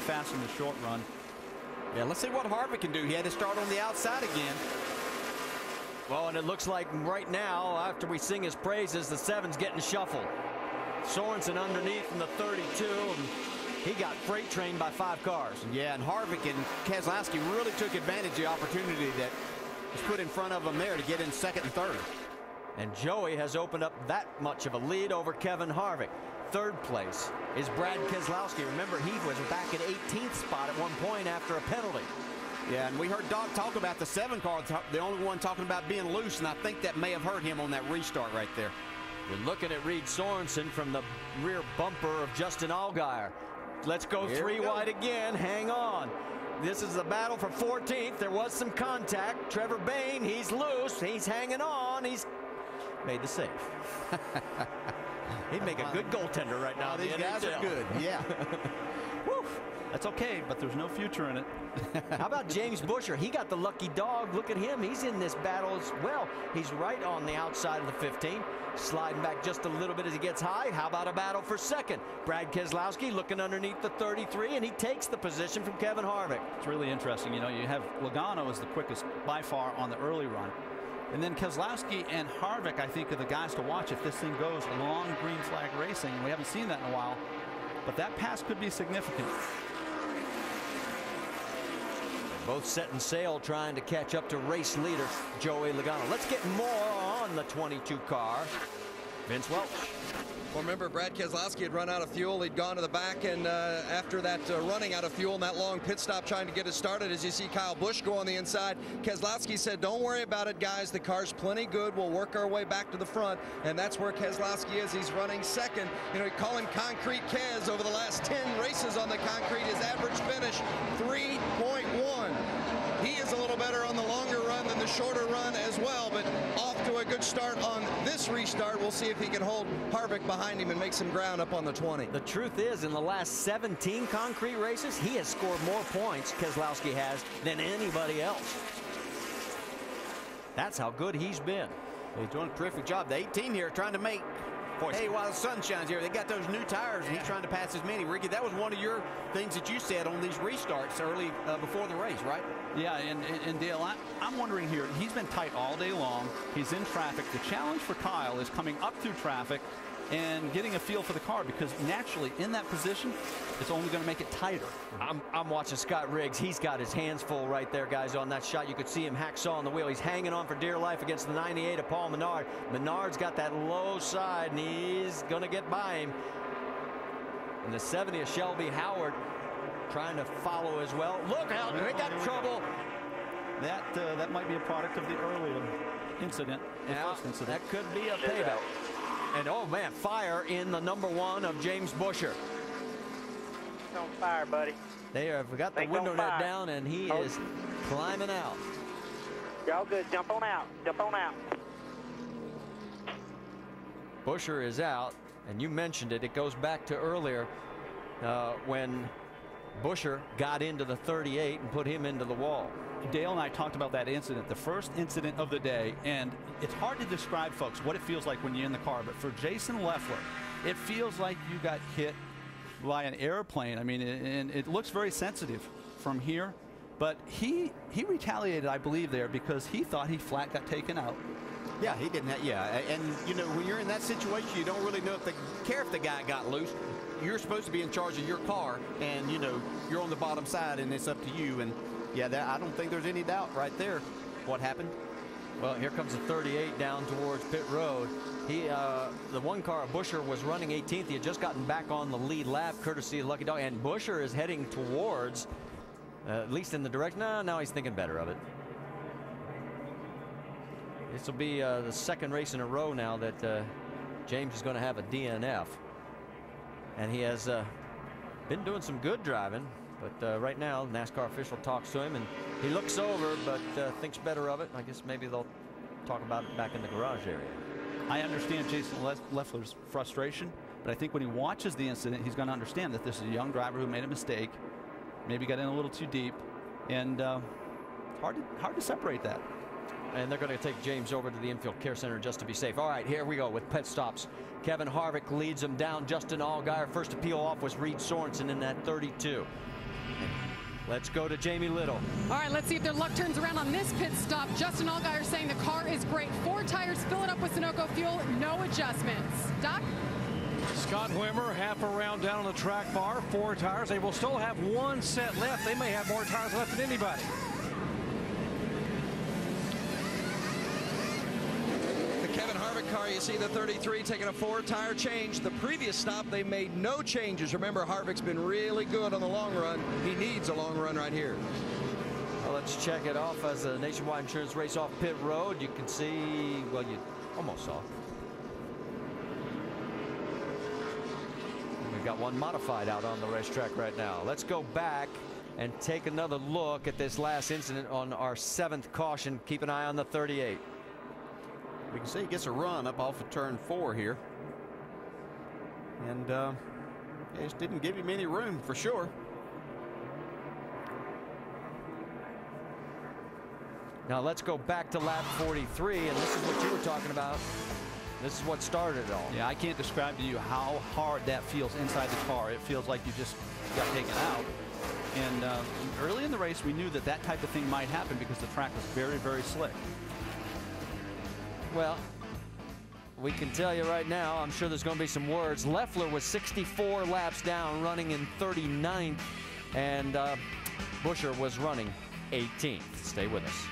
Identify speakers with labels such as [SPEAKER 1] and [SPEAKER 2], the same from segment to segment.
[SPEAKER 1] fast in the short run.
[SPEAKER 2] Yeah, let's see what Harvick can do. He had to start on the outside again.
[SPEAKER 3] Well, and it looks like right now, after we sing his praises, the 7's getting shuffled. Sorensen underneath in the 32, and he got freight trained by 5 cars.
[SPEAKER 2] Yeah, and Harvick and Keselowski really took advantage of the opportunity that was put in front of them there to get in second and third.
[SPEAKER 3] And Joey has opened up that much of a lead over Kevin Harvick. Third place is Brad Keselowski. Remember, he was back at 18th spot at one point after a penalty.
[SPEAKER 2] Yeah, and we heard Doc talk about the 7 car, the only one talking about being loose, and I think that may have hurt him on that restart right there.
[SPEAKER 3] You're looking at Reed Sorensen from the rear bumper of Justin Allgaier. Let's go three wide again. Hang on. This is the battle for 14th. There was some contact. Trevor Bayne, he's loose. He's hanging on. He's made the save. He'd make a good goaltender right now.
[SPEAKER 2] These guys are good. Yeah.
[SPEAKER 3] Woo.
[SPEAKER 1] That's okay, but there's no future in it.
[SPEAKER 3] How about James Buescher? He got the lucky dog. Look at him. He's in this battle as well. He's right on the outside of the 15. Sliding back just a little bit as he gets high. How about a battle for second? Brad Keselowski looking underneath the 33, and he takes the position from Kevin Harvick.
[SPEAKER 1] It's really interesting. You know, you have Logano as the quickest by far on the early run. And then Keselowski and Harvick, I think, are the guys to watch if this thing goes long green flag racing. We haven't seen that in a while, but that pass could be significant.
[SPEAKER 3] Both setting sail trying to catch up to race leader Joey Logano. Let's get more on the 22 car. Vince Welch.
[SPEAKER 4] Well, remember, Brad Keselowski had run out of fuel. He'd gone to the back, and after that running out of fuel and that long pit stop trying to get it started, as you see Kyle Busch go on the inside, Keselowski said, don't worry about it, guys. The car's plenty good. We'll work our way back to the front, and that's where Keselowski is. He's running second. You know, we call him Concrete Kes. Over the last 10 races on the concrete, his average finish, 3.1. He is a little better on the longer run than the shorter run as well, but off to a good start on this restart. We'll see if he can hold Harvick behind him and make some ground up on the 20.
[SPEAKER 3] The truth is, in the last 17 concrete races, he has scored more points, Keselowski has, than anybody else. That's how good he's been.
[SPEAKER 2] He's doing a terrific job. The 18 here trying to make hey, while the sun shines here, they got those new tires, and he's trying to pass as many. Ricky, that was one of your things that you said on these restarts early before the race, right?
[SPEAKER 1] Yeah, and Dale, I'm wondering here, he's been tight all day long. He's in traffic. The challenge for Kyle is coming up through traffic and getting a feel for the car, because naturally in that position, it's only going to make it tighter.
[SPEAKER 3] I'm watching Scott Riggs. He's got his hands full right there, guys, on that shot. You could see him hacksaw on the wheel. He's hanging on for dear life against the 98 of Paul Menard. Menard's got that low side, and he's going to get by him. And the 70 of Shelby Howard trying to follow as well. Look out, they got trouble.
[SPEAKER 1] That might be a product of the earlier incident, the first incident.
[SPEAKER 3] That could be a payback. And oh man, fire in the #1 of James Buescher.
[SPEAKER 5] He's on fire, buddy.
[SPEAKER 3] They have got the window net down, and he is climbing out.
[SPEAKER 5] Y'all good. Jump on out. Jump on out.
[SPEAKER 3] Buescher is out, and you mentioned it. It goes back to earlier when Buescher got into the 38 and put him into the wall.
[SPEAKER 1] Dale and I talked about that incident, the first incident of the day, and it's hard to describe, folks, what it feels like when you're in the car. But for Jason Leffler, it feels like you got hit by an airplane. I mean, and it looks very sensitive from here. But he retaliated, I believe, there because he thought he flat got taken out.
[SPEAKER 2] Yeah, he didn't. And you know, when you're in that situation, you don't really know if they care if the guy got loose. You're supposed to be in charge of your car, and you know you're on the bottom side, and it's up to you. And yeah, I don't think there's any doubt right there what happened.
[SPEAKER 3] Well, here comes the 38 down towards pit road. The one car, Buescher, was running 18th. He had just gotten back on the lead lap, courtesy of Lucky Dog. And Buescher is heading towards, at least in the direction. No, now he's thinking better of it. This will be the second race in a row now that James is going to have a DNF. And he has been doing some good driving. But right now, NASCAR official talks to him, and he looks over, but thinks better of it. I guess maybe they'll talk about it back in the garage area.
[SPEAKER 1] I understand Jason Leffler's frustration, but I think when he watches the incident, he's going to understand that this is a young driver who made a mistake, maybe got in a little too deep, and hard to separate that.
[SPEAKER 3] And they're going to take James over to the infield care center just to be safe. All right, here we go with pit stops. Kevin Harvick leads him down. Justin Allgaier, first to peel off was Reed Sorensen in that 32. Let's go to Jamie Little.
[SPEAKER 6] All right, let's see if their luck turns around on this pit stop. Justin Allgaier saying the car is great. 4 tires, fill it up with Sunoco fuel, no adjustments. Doc?
[SPEAKER 7] Scott Wimmer, half a round down on the track bar, 4 tires. They will still have 1 set left. They may have more tires left than anybody.
[SPEAKER 4] The Kevin Harvick car, you see the 33 taking a 4-tire change. The previous stop, they made no changes. Remember, Harvick's been really good on the long run. He needs a long run right here.
[SPEAKER 3] Well, let's check it off as a Nationwide Insurance race off pit road. You can see, well, you almost saw. We've got one modified out on the racetrack right now. Let's go back and take another look at this last incident on our 7th caution. Keep an eye on the 38.
[SPEAKER 2] We can see he gets a run up off of turn 4 here. And he just didn't give him any room for sure.
[SPEAKER 3] Now let's go back to lap 43, and this is what you were talking about. This is what started it all.
[SPEAKER 1] Yeah, I can't describe to you how hard that feels inside the car. It feels like you just got taken out. And early in the race, we knew that that type of thing might happen because the track was very, very slick.
[SPEAKER 3] Well, we can tell you right now, I'm sure there's going to be some words. Leffler was 64 laps down, running in 39th, and Buescher was running 18th. Stay with us.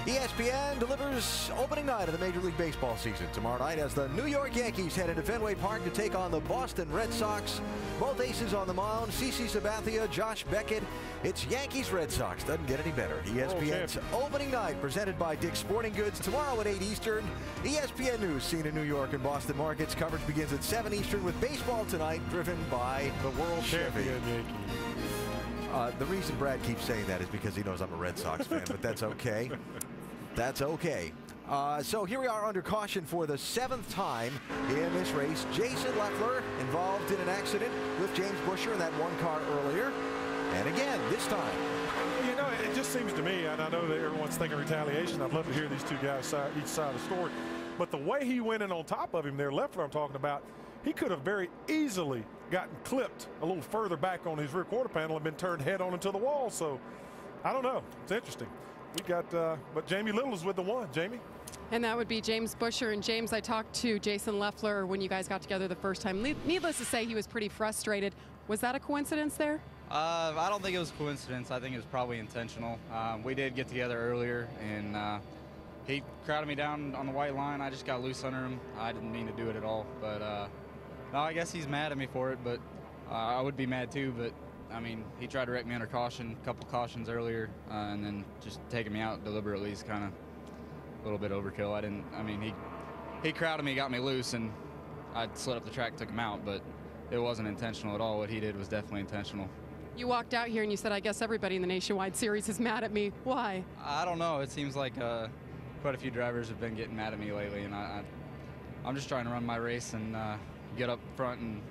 [SPEAKER 8] ESPN delivers opening night of the Major League Baseball season tomorrow night as the New York Yankees head into Fenway Park to take on the Boston Red Sox. Both aces on the mound, CC Sabathia, Josh Beckett. It's Yankees-Red Sox. Doesn't get any better. ESPN's opening night presented by Dick's Sporting Goods tomorrow at 8 Eastern. ESPN News seen in New York and Boston markets. Coverage begins at 7 Eastern with baseball tonight driven by the world champion Yankees. The reason Brad keeps saying that is because he knows I'm a Red Sox fan, but that's okay. That's okay. So here we are under caution for the 7th time in this race. Jason Leffler involved in an accident with James Buescher in that one car earlier. And again, this time.
[SPEAKER 9] You know, it just seems to me, and I know that everyone's thinking retaliation. I'd love to hear these two guys each side of the story. But the way he went in on top of him there, Leffler I'm talking about, he could have very easily gotten clipped a little further back on his rear quarter panel and been turned head on into the wall. So I don't know. It's interesting. We got, but Jamie Little is with the one. Jamie?
[SPEAKER 6] And that would be James Buescher. And James, I talked to Jason Leffler when you guys got together the first time. Needless to say, he was pretty frustrated. Was that a coincidence there?
[SPEAKER 10] I don't think it was a coincidence. I think it was probably intentional. We did get together earlier, and he crowded me down on the white line. I just got loose under him. I didn't mean to do it at all. But no, I guess he's mad at me for it, but I would be mad too. But I mean, he tried to wreck me under caution, a couple cautions earlier, and then just taking me out deliberately is kind of a little bit overkill. I mean, he crowded me, got me loose, and I slid up the track, took him out, but it wasn't intentional at all. What he did was definitely intentional.
[SPEAKER 6] You walked out here and you said, I guess everybody in the Nationwide Series is mad at me. Why?
[SPEAKER 10] I don't know. It seems like quite a few drivers have been getting mad at me lately, and I'm just trying to run my race and get up front. And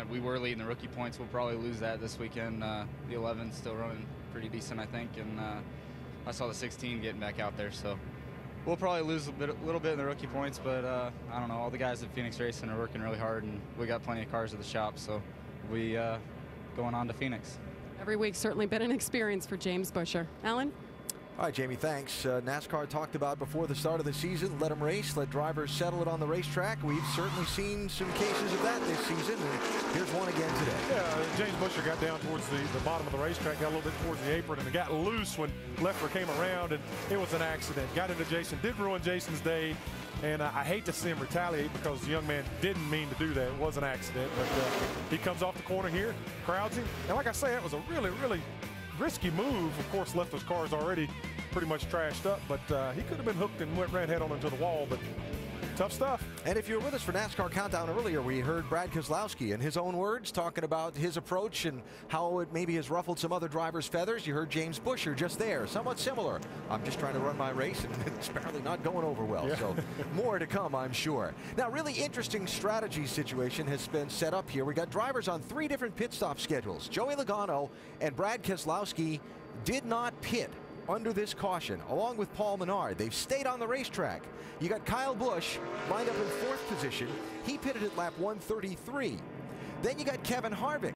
[SPEAKER 10] we were leading the rookie points. We'll probably lose that this weekend. The 11's still running pretty decent, I think, and I saw the 16 getting back out there, so we'll probably lose a little bit in the rookie points, but I don't know. All the guys at Phoenix Racing are working really hard, and we got plenty of cars at the shop, so we going on to Phoenix.
[SPEAKER 6] Every week's certainly been an experience for James Buescher. Alan?
[SPEAKER 8] All right, Jamie, thanks. NASCAR talked about before the start of the season, let them race, let drivers settle it on the racetrack. We've certainly seen some cases of that this season, and here's one again today.
[SPEAKER 9] Yeah, James Buescher got down towards the bottom of the racetrack, got a little bit towards the apron, and it got loose when Leffler came around, and it was an accident. Got into Jason, did ruin Jason's day, and I hate to see him retaliate because the young man didn't mean to do that. It was an accident, but he comes off the corner here, crowds him, and like I say, that was a really, really risky move. Of course, Leffler's car is already pretty much trashed up, but he could have been hooked and ran head on into the wall, but tough stuff.
[SPEAKER 8] And if you were with us for NASCAR Countdown earlier, we heard Brad Keselowski in his own words talking about his approach and how it maybe has ruffled some other drivers' feathers. You heard James Buescher just there, somewhat similar. I'm just trying to run my race, and it's apparently not going over well. Yeah. So more to come, I'm sure. Now, really interesting strategy situation has been set up here. We got drivers on 3 different pit stop schedules. Joey Logano and Brad Keselowski did not pit under this caution, along with Paul Menard. They've stayed on the racetrack. You got Kyle Busch lined up in 4th position. He pitted at lap 133. Then you got Kevin Harvick